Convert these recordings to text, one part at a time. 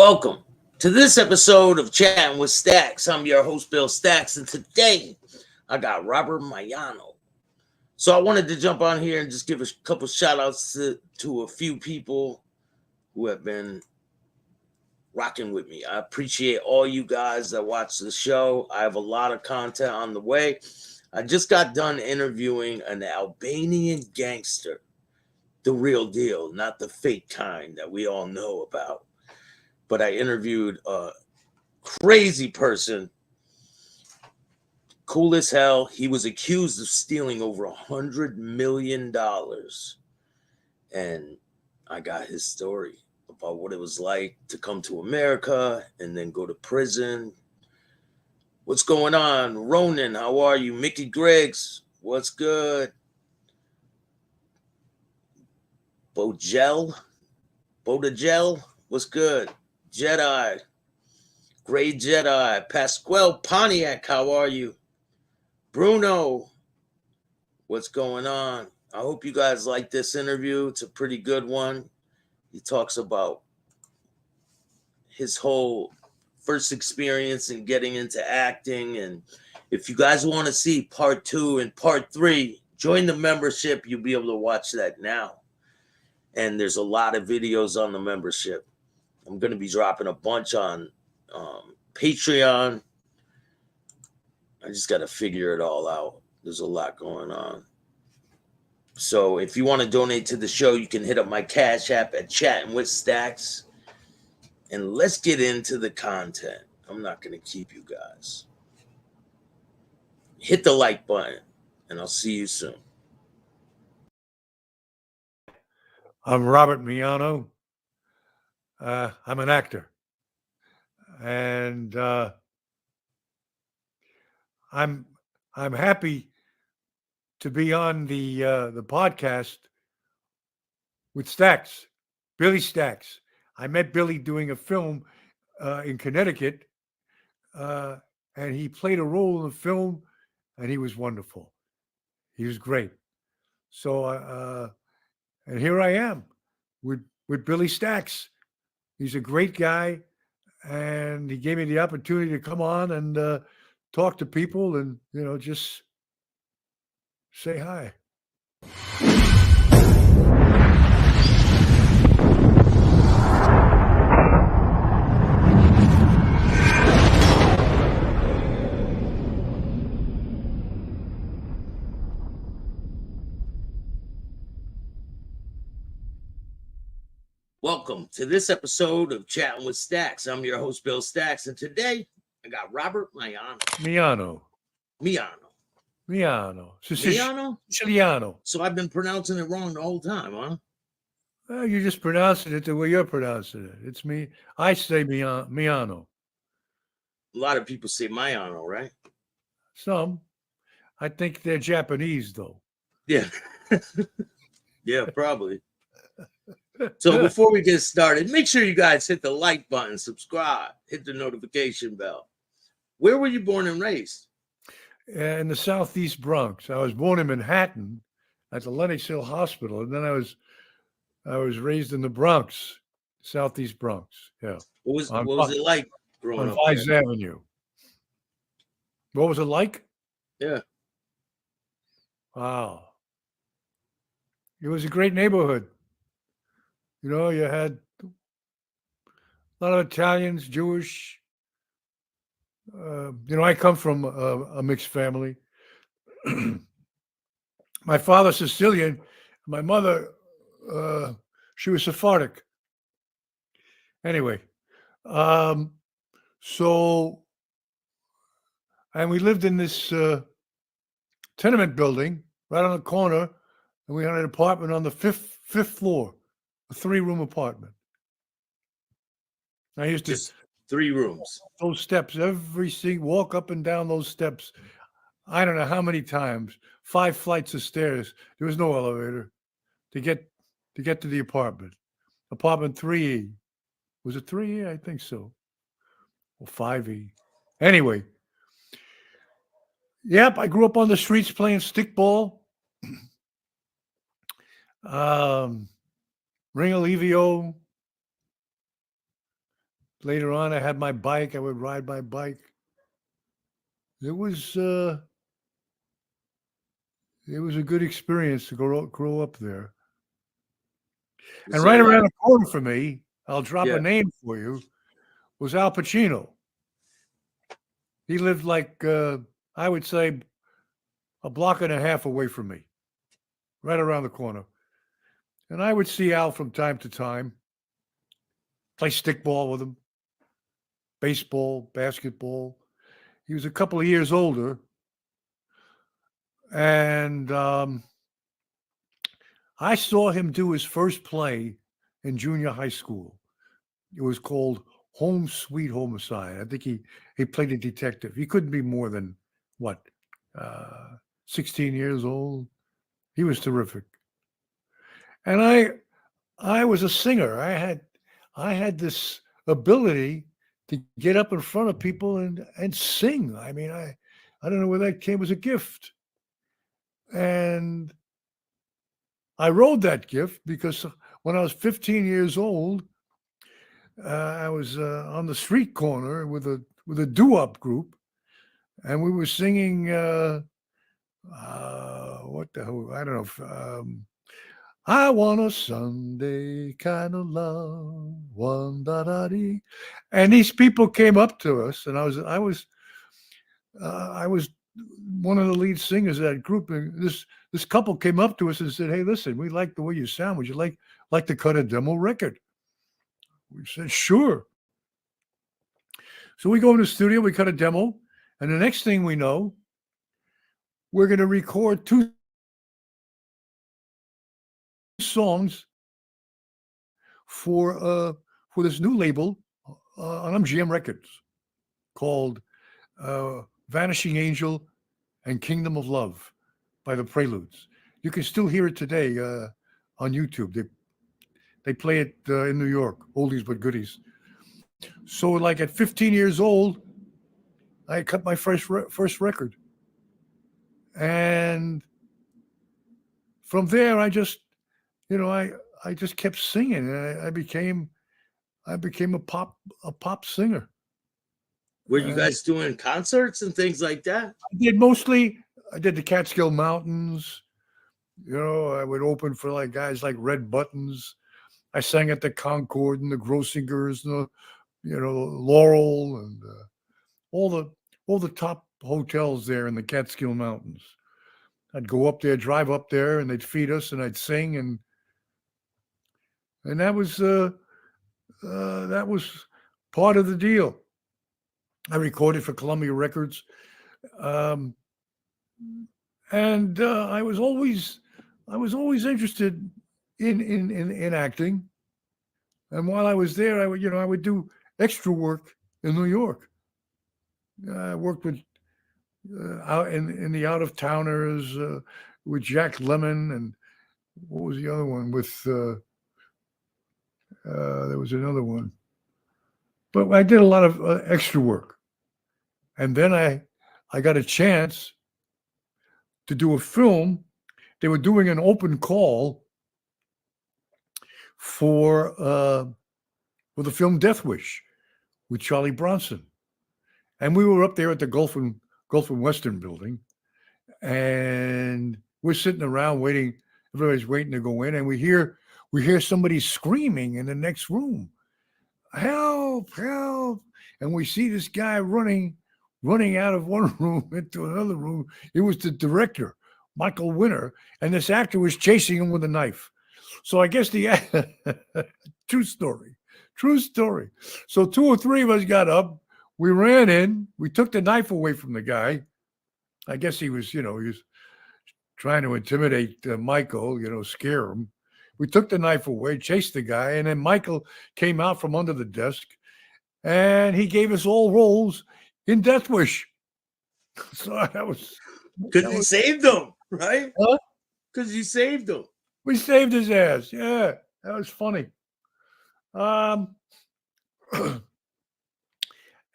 Welcome to this episode of Chatting with Stacks. I'm your host, Bill Stacks, and today I got Robert Miano. So I wanted to jump on here and just give a couple shout outs to a few people who have been rocking with me. I appreciate all you guys that watch the show. I have a lot of content on the way. I just got done interviewing an Albanian gangster, the real deal, not the fake kind that we all know about. But I interviewed a crazy person, cool as hell. He was accused of stealing over $100 million. And I got his story about what it was like to come to America and then go to prison. What's going on? Ronan, how are you? Mickey Griggs, what's good? Bodagel, what's good? Jedi, Gray Jedi, Pasquale Pontiac, how are you? Bruno, what's going on? I hope you guys like this interview. It's a pretty good one. He talks about his whole first experience in getting into acting. And if you guys want to see part 2 and part 3, join the membership. You'll be able to watch that now. And there's a lot of videos on the membership. I'm going to be dropping a bunch on Patreon. I just got to figure it all out. There's a lot going on. So if you want to donate to the show, you can hit up my Cash App at Chatting with Stacks. And let's get into the content. I'm not going to keep you guys. Hit the like button, and I'll see you soon. I'm Robert Miano. I'm an actor, and I'm happy to be on the podcast with Stacks, Billy Stacks. I met Billy doing a film in Connecticut, and he played a role in the film, and he was wonderful. He was great. So, and here I am with Billy Stacks. He's a great guy, and he gave me the opportunity to come on and talk to people and, just say hi. Welcome to this episode of Chatting with Stacks. I'm your host, Bill Stacks, and today I got Robert Miano. Miano. Siciliano. So I've been pronouncing it wrong the whole time, huh? Well, you're just pronouncing it the way you're pronouncing it. It's me. I say Miano. A lot of people say Miano, right? Some. I think they're Japanese, though. Yeah. Yeah, probably. So before we get started, make sure you guys hit the like button, subscribe, hit the notification bell. Where were you born and raised? In the Southeast Bronx. I was born in Manhattan at the Lenox Hill Hospital, and then I was raised in the Bronx, Southeast Bronx. Yeah. What was it like growing up? On Vise Avenue. What was it like? Yeah. Wow. It was a great neighborhood. You had a lot of Italians, Jewish. I come from a mixed family. My father's Sicilian. My mother, she was Sephardic. Anyway, and we lived in this tenement building right on the corner, and we had an apartment on the fifth floor, a 3-room apartment. I used to just 3 rooms. Those steps, walk up and down those steps. I don't know how many times. 5 flights of stairs. There was no elevator to get to the apartment. Apartment 3E. Was it 3E? I think so. Or 5E. Anyway. Yep, I grew up on the streets playing stickball. Ring Alivio. Later on, I had my bike. I would ride my bike. It was uh, it was a good experience to grow up there. And So right like, around the corner from me, I'll drop a yeah. name for you, was Al Pacino. He lived like I would say a block and a half away from me, right around the corner. And I would see Al from time to time, play stickball with him, baseball, basketball. He was a couple of years older, and I saw him do his first play in junior high school. It was called Home Sweet Homicide. I think he played a detective. He couldn't be more than what, 16 years old. He was terrific. And I was a singer. I had this ability to get up in front of people and sing. I mean, I don't know where that came as a gift. And I rode that gift because when I was 15 years old, I was on the street corner with a doo-wop group, and we were singing what the hell? I don't know. I want a Sunday kind of love, one da da dee. And these people came up to us, and I was one of the lead singers of that group. And this couple came up to us and said, "Hey, listen, we like the way you sound. Would you like to cut a demo record?" We said, "Sure." So we go in the studio, we cut a demo, and the next thing we know, we're going to record two songs for this new label on MGM Records called Vanishing Angel and Kingdom of Love by the Preludes. You can still hear it today on YouTube. They play it in New York, oldies but goodies. So, like at 15 years old, I cut my first record, and from there, I just kept singing, and I became a pop singer. Were you And guys doing concerts and things like that? I did the Catskill Mountains. I would open for like guys like Red Buttons. I sang at the Concord and the Grossingers and Laurel and all the top hotels there in the Catskill Mountains. I'd go up there, drive up there, and they'd feed us, and I'd sing, and that was part of the deal. I recorded for Columbia Records, um, and I was always interested in acting. And while I was there, I would do extra work in New York. I worked with out in the out of towners with Jack Lemmon, and what was the other one with? There was another one, but I did a lot of extra work, and then I got a chance to do a film. They were doing an open call for the film Death Wish with Charlie Bronson, and we were up there at the Gulf and Western building, and we're sitting around waiting. Everybody's waiting to go in, and we hear somebody screaming in the next room, "Help! Help!" And we see this guy running out of one room into another room. It was the director, Michael Winner, and this actor was chasing him with a knife. So I guess true story, true story. So two or three of us got up. We ran in. We took the knife away from the guy. I guess he was trying to intimidate Michael, scare him. We took the knife away, chased the guy, and then Michael came out from under the desk, and he gave us all roles in Death Wish. So that was Because you saved them, right? Huh? Because you saved them. We saved his ass. Yeah, that was funny. Um,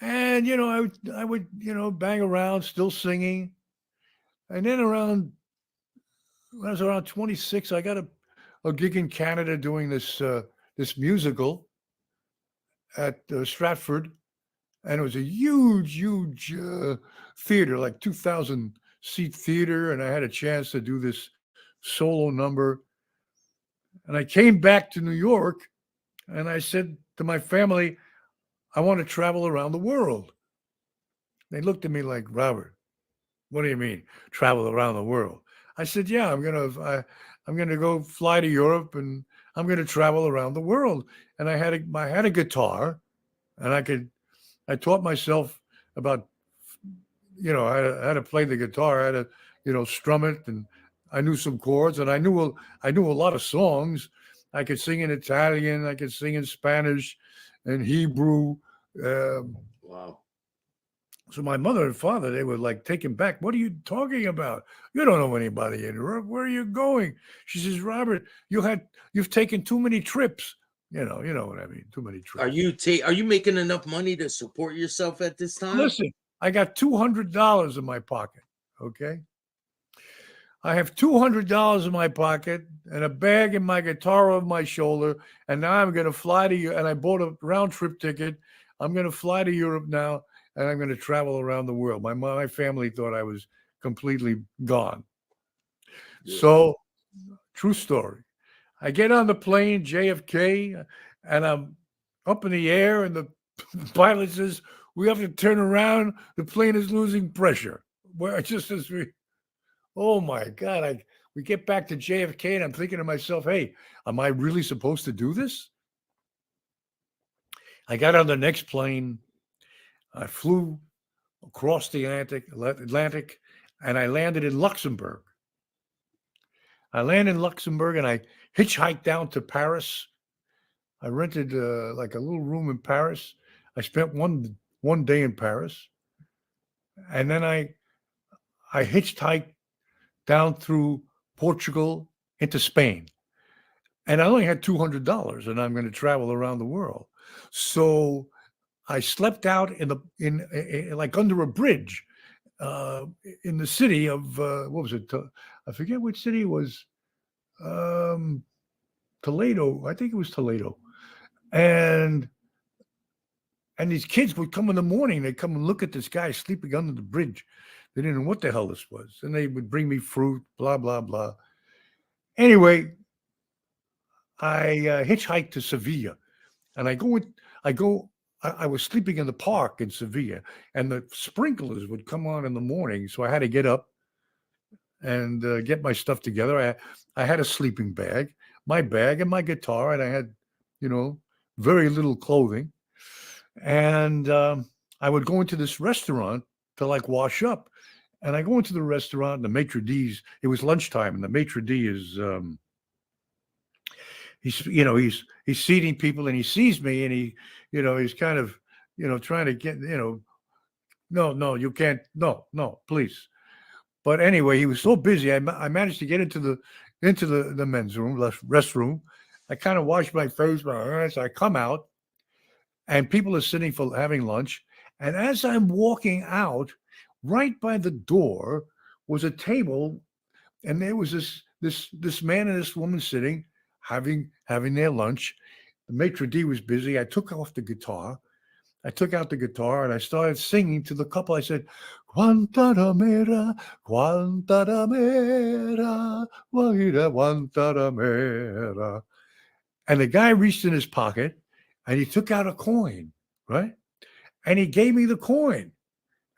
and I would bang around, still singing, and then when I was around 26, I got a gig in Canada doing this musical, at Stratford, and it was a huge, huge theater, like 2,000 seat theater, and I had a chance to do this solo number. And I came back to New York, and I said to my family, I want to travel around the world. They looked at me like, Robert, what do you mean travel around the world? I said, yeah, I'm gonna go fly to Europe, and I'm gonna travel around the world. And I had a guitar, and I taught myself about, how to play the guitar, how to, strum it, and I knew some chords, and I knew a lot of songs. I could sing in Italian, I could sing in Spanish, and Hebrew. Um, Wow. so my mother and father, they were like taken back. What are you talking about? You don't know anybody in Europe. Where are you going? She says, Robert, you've taken too many trips. You know what I mean. Too many Are trips. you making enough money to support yourself at this time? Listen, I got $200 in my pocket. Okay. I have $200 in my pocket and a bag and my guitar on my shoulder. And now I'm going to fly to you. And I bought a round trip ticket. I'm going to fly to Europe now, and I'm going to travel around the world. My family thought I was completely gone. Yeah. So, true story. I get on the plane, JFK, and I'm up in the air, and the pilot says, we have to turn around. The plane is losing pressure. Where just as oh my God, we get back to JFK, and I'm thinking to myself, hey, am I really supposed to do this? I got on the next plane. I flew across the Atlantic, and I landed in Luxembourg. I landed in Luxembourg, and I hitchhiked down to Paris. I rented like a little room in Paris. I spent one day in Paris, and then I hitchhiked down through Portugal into Spain. And I only had $200, and I'm going to travel around the world. So I slept out in like under a bridge uh, in the city of what was it? I forget which city it was. Um, Toledo. I think it was Toledo. And these kids would come in the morning. They'd come and look at this guy sleeping under the bridge. They didn't know what the hell this was, and they would bring me fruit. Blah blah blah. Anyway, I hitchhiked to Sevilla, and I was sleeping in the park in Sevilla, and the sprinklers would come on in the morning, so I had to get up and get my stuff together. I had a sleeping bag, my bag, and my guitar, and I had, you know, very little clothing. And I would go into this restaurant to like wash up, and I go into the restaurant, and the maitre d's. It was lunchtime, and the maitre d is he's seating people, and he sees me, and he's kind of trying to get no, you can't, no, please. But anyway, he was so busy. I managed to get into the men's room, restroom. I kind of washed my face, my hands. I come out, and people are sitting for having lunch. And as I'm walking out, right by the door was a table, and there was this man and this woman sitting, having their lunch. The maitre d was busy. I took off the guitar. I took out the guitar and I started singing to the couple. I said, Guantanamera, Guantanamera, Guantanamera. And the guy reached in his pocket and he took out a coin, right? And he gave me the coin.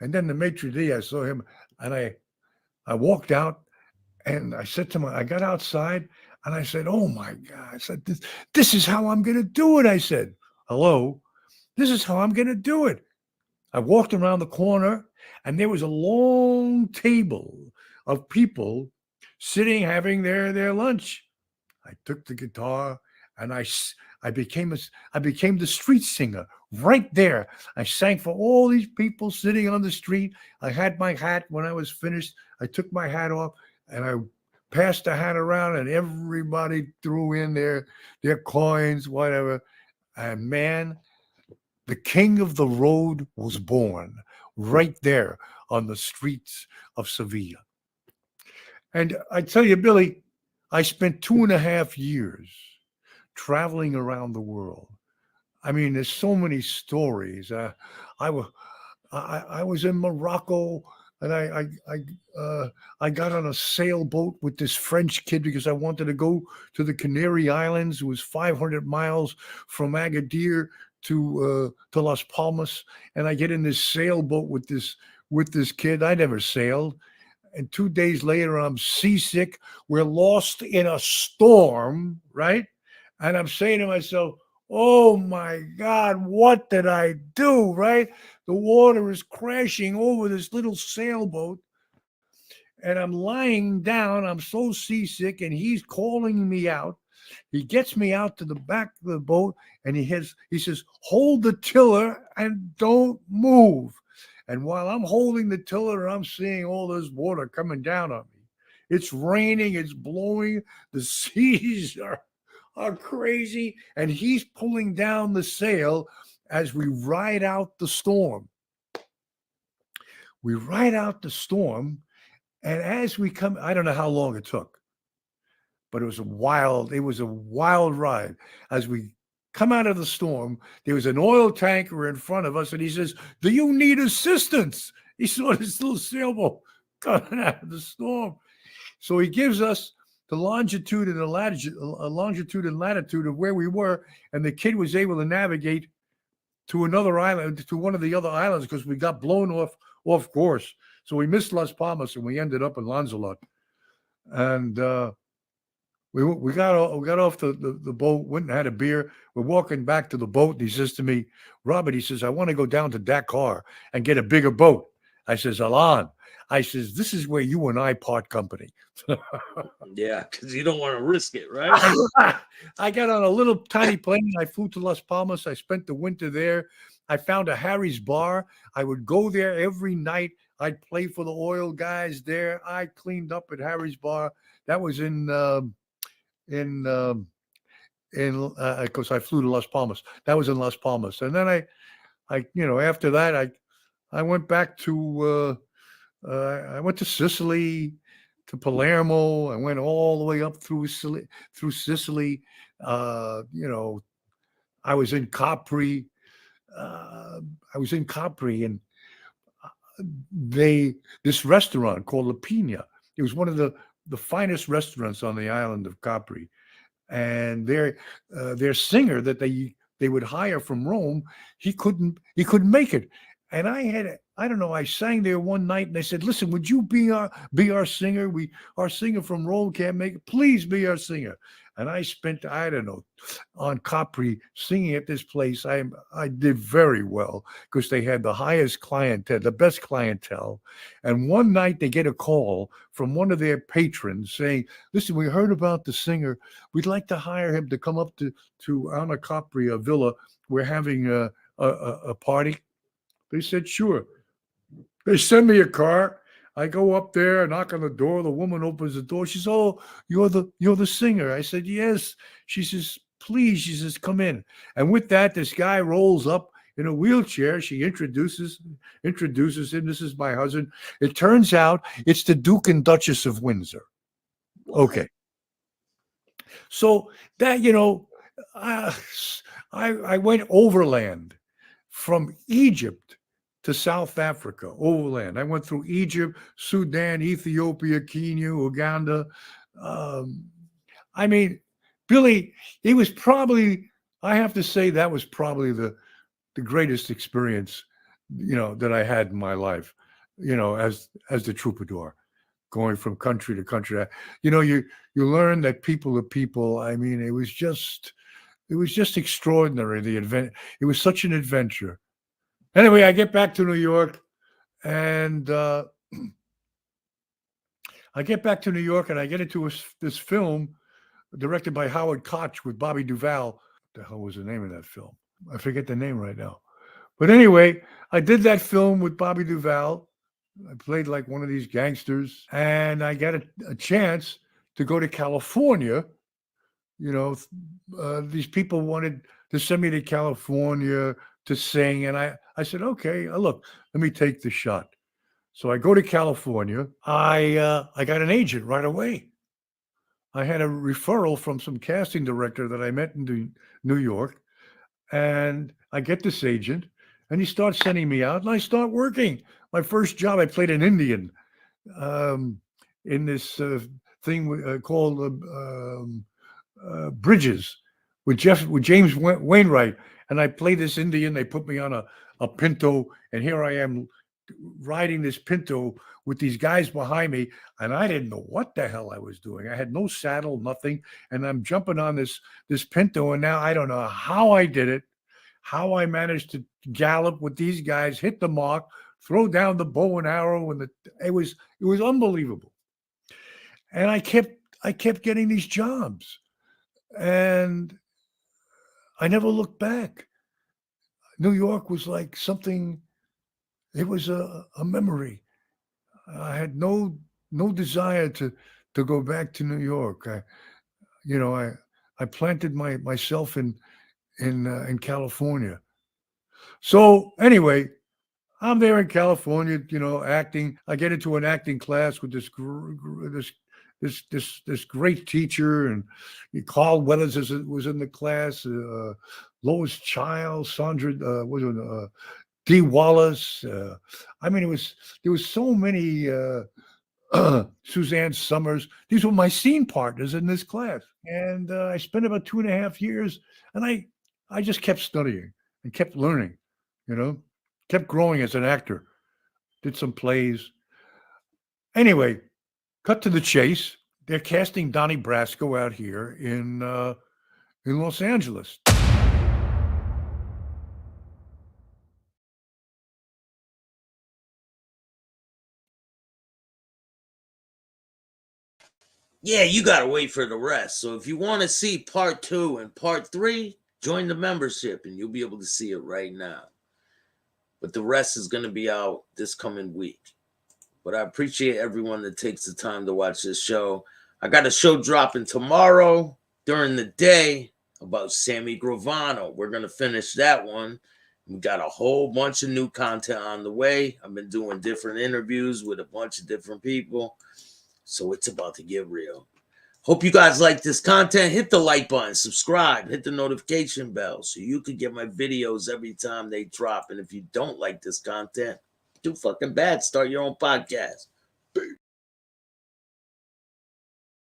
And then the maitre d', I saw him, and I walked out, and I said to I got outside, and I said, oh my God. I said, this is how I'm going to do it. I said, hello, this is how I'm going to do it. I walked around the corner, and there was a long table of people sitting, having their lunch. I took the guitar, and I became the street singer right there. I sang for all these people sitting on the street. I had my hat. When I was finished, I took my hat off, and I passed the hat around, and everybody threw in their coins, whatever. And man, the king of the road was born right there on the streets of Sevilla. And I tell you, Billy, I spent 2.5 years traveling around the world. I mean, there's so many stories. I was I was in Morocco, and I got on a sailboat with this French kid because I wanted to go to the Canary Islands. It was 500 miles from Agadir to Las Palmas, and I get in this sailboat with this kid. I never sailed, and 2 days later, I'm seasick. We're lost in a storm, right? And I'm saying to myself, oh my God, what did I do, right? The water is crashing over this little sailboat, and I'm lying down. I'm so seasick, and he's calling me out. He gets me out to the back of the boat, and he says, hold the tiller and don't move. And while I'm holding the tiller, I'm seeing all this water coming down on me. It's raining, it's blowing, the seas are crazy, and he's pulling down the sail as we ride out the storm. We ride out the storm, and as we come, I don't know how long it took, but it was a wild ride. As we come out of the storm, there was an oil tanker in front of us, and he says, do you need assistance? He saw this little sailboat coming out of the storm. So he gives us the longitude and the longitude and latitude of where we were, and the kid was able to navigate to another island, to one of the other islands, because we got blown off course. So we missed Las Palmas, and we ended up in Lanzarote. And we got off the boat, went and had a beer. We're walking back to the boat, and he says to me, Robert, he says, I want to go down to Dakar and get a bigger boat. I says, Alan, I says, this is where you and I part company. Yeah, because you don't want to risk it, right? I got on a little tiny plane. I flew to Las Palmas. I spent the winter there. I found a Harry's bar. I would go there every night. I'd play for the oil guys there. I cleaned up at Harry's bar. That was because I flew to Las Palmas. That was in Las Palmas. And then after that, I went back to I went to Sicily, to Palermo. I went all the way up through Sicily. I was in Capri. And this restaurant called La Pina. It was one of the finest restaurants on the island of Capri, and their singer that they would hire from Rome, he couldn't make it. And I don't know, I sang there one night, and they said, listen, would you be our singer? Our singer from Rome can't make it. Please be our singer. And I spent, I don't know, on Capri singing at this place. I did very well because they had the highest clientele, the best clientele. And one night they get a call from one of their patrons saying, listen, we heard about the singer. We'd like to hire him to come up to Anna Capri, a villa. We're having a party. They said, sure. They send me a car. I go up there, knock on the door. The woman opens the door. She says, oh, you're the singer. I said, yes. She says, please. She says, come in. And with that, this guy rolls up in a wheelchair. She introduces him. This is my husband. It turns out it's the Duke and Duchess of Windsor. Okay. So that, I went overland from Egypt to South Africa, overland. I went through Egypt, Sudan, Ethiopia, Kenya, Uganda. Billy, it was probably, I have to say, that was probably the greatest experience, that I had in my life, as the troubadour, going from country to country. You learn that people are people. I mean, it was just extraordinary. It was such an adventure. Anyway, I get back to New York, and I get into this film directed by Howard Koch with Bobby Duvall. What the hell was the name of that film? I forget the name right now. But anyway, I did that film with Bobby Duvall. I played like one of these gangsters, and I got a chance to go to California. These people wanted to send me to California to sing. And I said, okay, look, let me take the shot. So I go to California. I got an agent right away. I had a referral from some casting director that I met in New York. And I get this agent, and he starts sending me out, and I start working. My first job, I played an Indian um, in this thing called Bridges with James Wainwright, and I played this Indian. They put me on a Pinto, and here I am riding this Pinto with these guys behind me, and I didn't know what the hell I was doing. I had no saddle, nothing, and I'm jumping on this Pinto, and now I don't know how I did it, how I managed to gallop with these guys, hit the mark, throw down the bow and arrow, and it was unbelievable. And I kept getting these jobs, and I never looked back. New York was like something. It was a memory. I had no desire to go back to New York. I planted myself in California. So anyway, I'm there in California, acting. I get into an acting class with this great teacher, and Carl Weathers was in the class. Lois Child, Sandra Dee Wallace. I mean, there was so many. Suzanne Summers. These were my scene partners in this class, and I spent about 2.5 years, and I just kept studying and kept learning, kept growing as an actor. Did some plays. Anyway, cut to the chase. They're casting Donnie Brasco out here in Los Angeles. Yeah, you gotta wait for the rest. So if you want to see part 2 and part 3, join the membership and you'll be able to see it right now. But the rest is gonna be out this coming week. But I appreciate everyone that takes the time to watch this show. I got a show dropping tomorrow during the day about Sammy Gravano. We're gonna finish that one. We got a whole bunch of new content on the way. I've been doing different interviews with a bunch of different people. So it's about to get real. Hope you guys like this content. Hit the like button, subscribe, hit the notification bell so you can get my videos every time they drop. And if you don't like this content, too fucking bad. Start your own podcast.